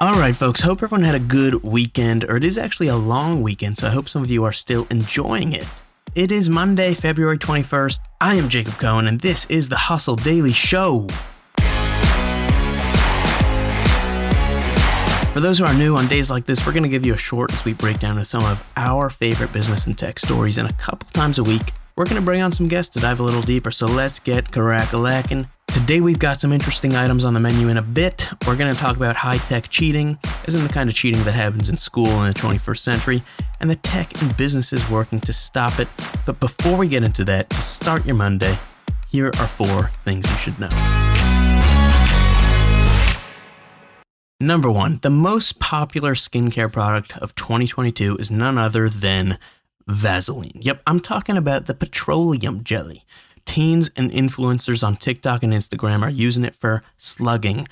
All right, folks, hope everyone had a good weekend, or it is actually a long weekend, so I hope some of you are still enjoying it. It is Monday, February 21st. I am Jacob Cohen, and this is the Hustle Daily Show. For those who are new, on days like this, we're going to give you a short and sweet breakdown of some of our favorite business and tech stories, and a couple times a week, we're going to bring on some guests to dive a little deeper, so let's get crack-a-lackin'. Today we've got some interesting items on the menu in a bit. We're going to talk about high-tech cheating, as in the kind of cheating that happens in school in the 21st century, and the tech and businesses working to stop it. But before we get into that, to start your Monday, here are 4 things you should know. Number 1, the most popular skincare product of 2022 is none other than Vaseline. Yep, I'm talking about the petroleum jelly. Teens and influencers on TikTok and Instagram are using it for slugging,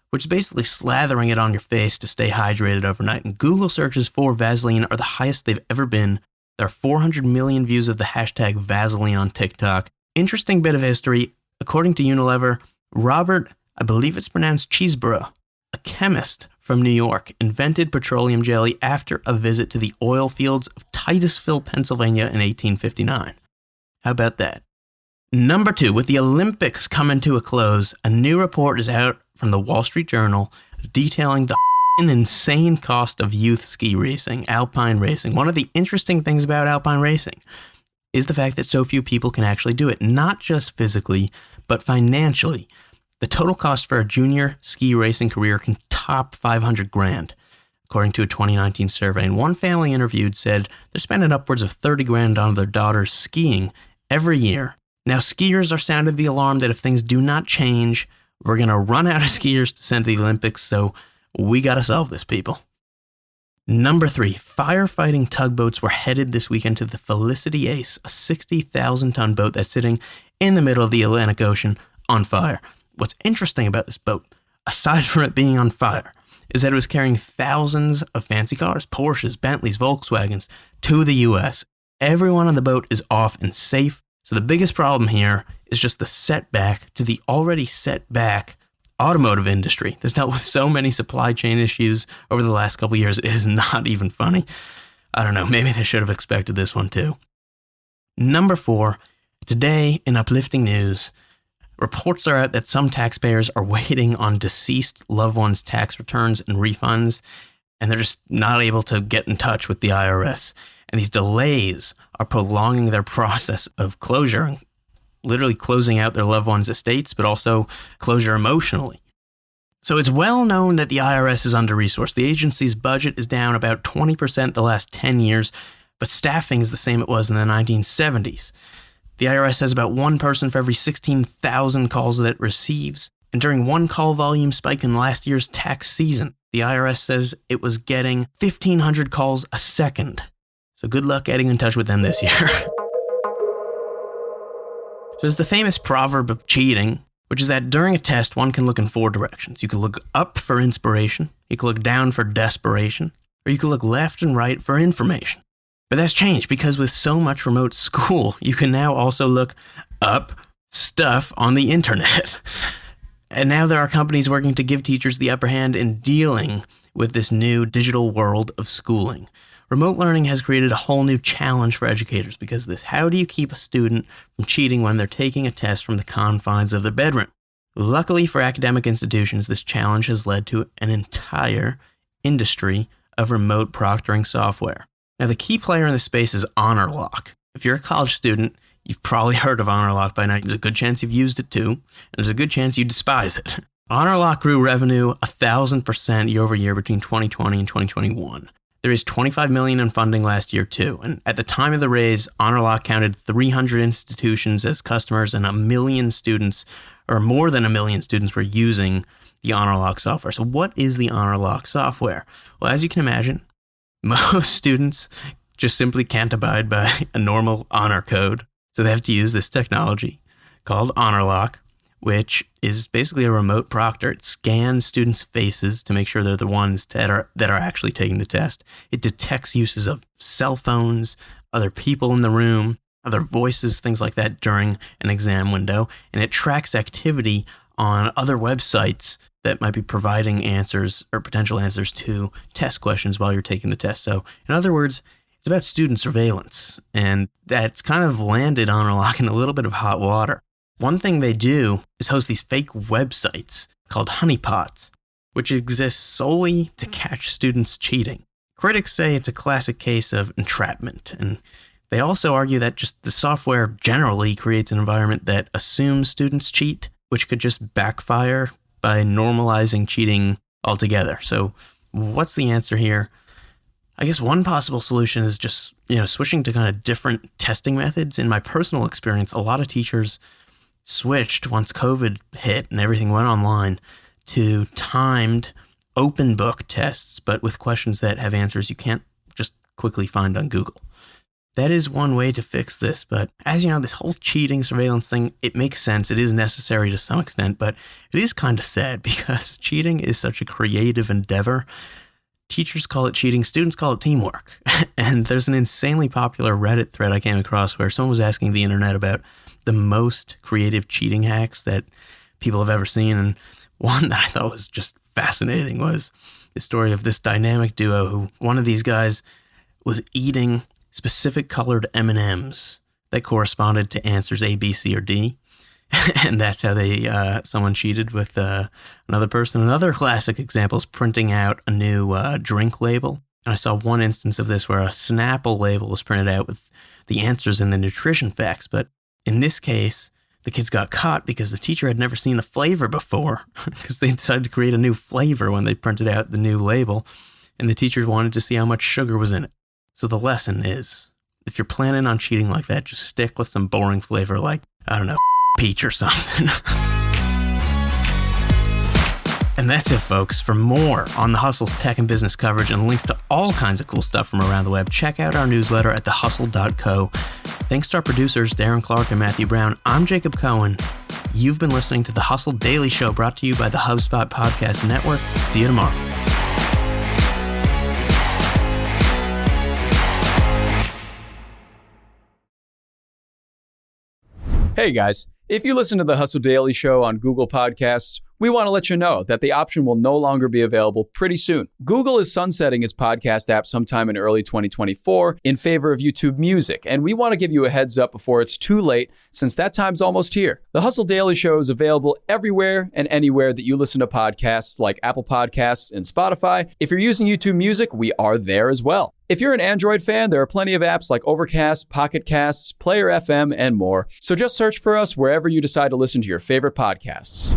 which is basically slathering it on your face to stay hydrated overnight. And Google searches for Vaseline are the highest they've ever been. There are 400 million views of the hashtag Vaseline on TikTok. Interesting bit of history. According to Unilever, Robert, I believe it's pronounced Cheeseborough, a chemist from New York, invented petroleum jelly after a visit to the oil fields of Titusville, Pennsylvania in 1859. How about that? Number 2, with the Olympics coming to a close, a new report is out from the Wall Street Journal detailing the insane cost of youth ski racing, alpine racing. One of the interesting things about alpine racing is the fact that so few people can actually do it, not just physically, but financially. The total cost for a junior ski racing career can top $500,000, according to a 2019 survey. And one family interviewed said they're spending upwards of $30,000 on their daughters skiing every year. Now, skiers are sounded the alarm that if things do not change, we're going to run out of skiers to send to the Olympics, so we got to solve this, people. Number 3, firefighting tugboats were headed this weekend to the Felicity Ace, a 60,000-ton boat that's sitting in the middle of the Atlantic Ocean on fire. What's interesting about this boat, aside from it being on fire, is that it was carrying thousands of fancy cars, Porsches, Bentleys, Volkswagens, to the U.S. Everyone on the boat is off and safe. So the biggest problem here is just the setback to the already set back automotive industry that's dealt with so many supply chain issues over the last couple of years. It is not even funny. I don't know, maybe they should have expected this one too. Number 4, today in uplifting news, reports are out that some taxpayers are waiting on deceased loved ones' tax returns and refunds, and they're just not able to get in touch with the IRS. And these delays are prolonging their process of closure and literally closing out their loved ones' estates, but also closure emotionally. So it's well known that the IRS is under-resourced. The agency's budget is down about 20% the last 10 years, but staffing is the same it was in the 1970s. The IRS has about 1 person for every 16,000 calls that it receives. And during one call volume spike in last year's tax season, the IRS says it was getting 1,500 calls a second. So good luck getting in touch with them this year. So there's the famous proverb of cheating, which is that during a test, one can look in 4 directions. You can look up for inspiration, you can look down for desperation, or you can look left and right for information. But that's changed because with so much remote school, you can now also look up stuff on the internet. And now there are companies working to give teachers the upper hand in dealing with this new digital world of schooling. Remote learning has created a whole new challenge for educators because of this. How do you keep a student from cheating when they're taking a test from the confines of their bedroom? Luckily for academic institutions, this challenge has led to an entire industry of remote proctoring software. Now, the key player in this space is HonorLock. If you're a college student, you've probably heard of HonorLock by now. There's a good chance you've used it too, and there's a good chance you despise it. HonorLock grew revenue 1,000% year over year between 2020 and 2021. There is $25 million in funding last year too, and at the time of the raise, HonorLock counted 300 institutions as customers and 1 million students, or more than 1 million students, were using the HonorLock software. So what is the HonorLock software? Well, as you can imagine, most students just simply can't abide by a normal honor code, so they have to use this technology called HonorLock, which is basically a remote proctor. It scans students' faces to make sure they're the ones that are actually taking the test. It detects uses of cell phones, other people in the room, other voices, things like that during an exam window, and it tracks activity on other websites that might be providing answers or potential answers to test questions while you're taking the test. So in other words, it's about student surveillance, and that's kind of landed on in a little bit of hot water. One thing they do is host these fake websites called honeypots, which exist solely to catch students cheating. Critics say it's a classic case of entrapment, and they also argue that just the software generally creates an environment that assumes students cheat, which could just backfire by normalizing cheating altogether. So what's the answer here? I guess one possible solution is just, switching to kind of different testing methods. In my personal experience, a lot of teachers switched once COVID hit and everything went online to timed open book tests, but with questions that have answers you can't just quickly find on Google. That is one way to fix this, but as you know, this whole cheating surveillance thing, it makes sense. It is necessary to some extent, but it is kind of sad because cheating is such a creative endeavor. Teachers call it cheating, students call it teamwork. And there's an insanely popular Reddit thread I came across where someone was asking the internet about the most creative cheating hacks that people have ever seen. And one that I thought was just fascinating was the story of this dynamic duo who one of these guys was eating specific colored M&Ms that corresponded to answers A, B, C, or D. And that's how someone cheated with another person. Another classic example is printing out a new drink label. And I saw one instance of this where a Snapple label was printed out with the answers and the nutrition facts. But in this case, the kids got caught because the teacher had never seen the flavor before because they decided to create a new flavor when they printed out the new label. And the teachers wanted to see how much sugar was in it. So the lesson is, if you're planning on cheating like that, just stick with some boring flavor like, I don't know, peach or something. And that's it, folks. For more on The Hustle's tech and business coverage and links to all kinds of cool stuff from around the web, check out our newsletter at thehustle.co. Thanks to our producers, Darren Clark and Matthew Brown. I'm Jacob Cohen. You've been listening to The Hustle Daily Show, brought to you by the HubSpot Podcast Network. See you tomorrow. Hey guys, if you listen to the Hustle Daily Show on Google Podcasts, we want to let you know that the option will no longer be available pretty soon. Google is sunsetting its podcast app sometime in early 2024 in favor of YouTube Music, and we want to give you a heads up before it's too late, since that time's almost here. The Hustle Daily Show is available everywhere and anywhere that you listen to podcasts, like Apple Podcasts and Spotify. If you're using YouTube Music, we are there as well. If you're an Android fan, there are plenty of apps like Overcast, Pocket Casts, Player FM, and more. So just search for us wherever you decide to listen to your favorite podcasts.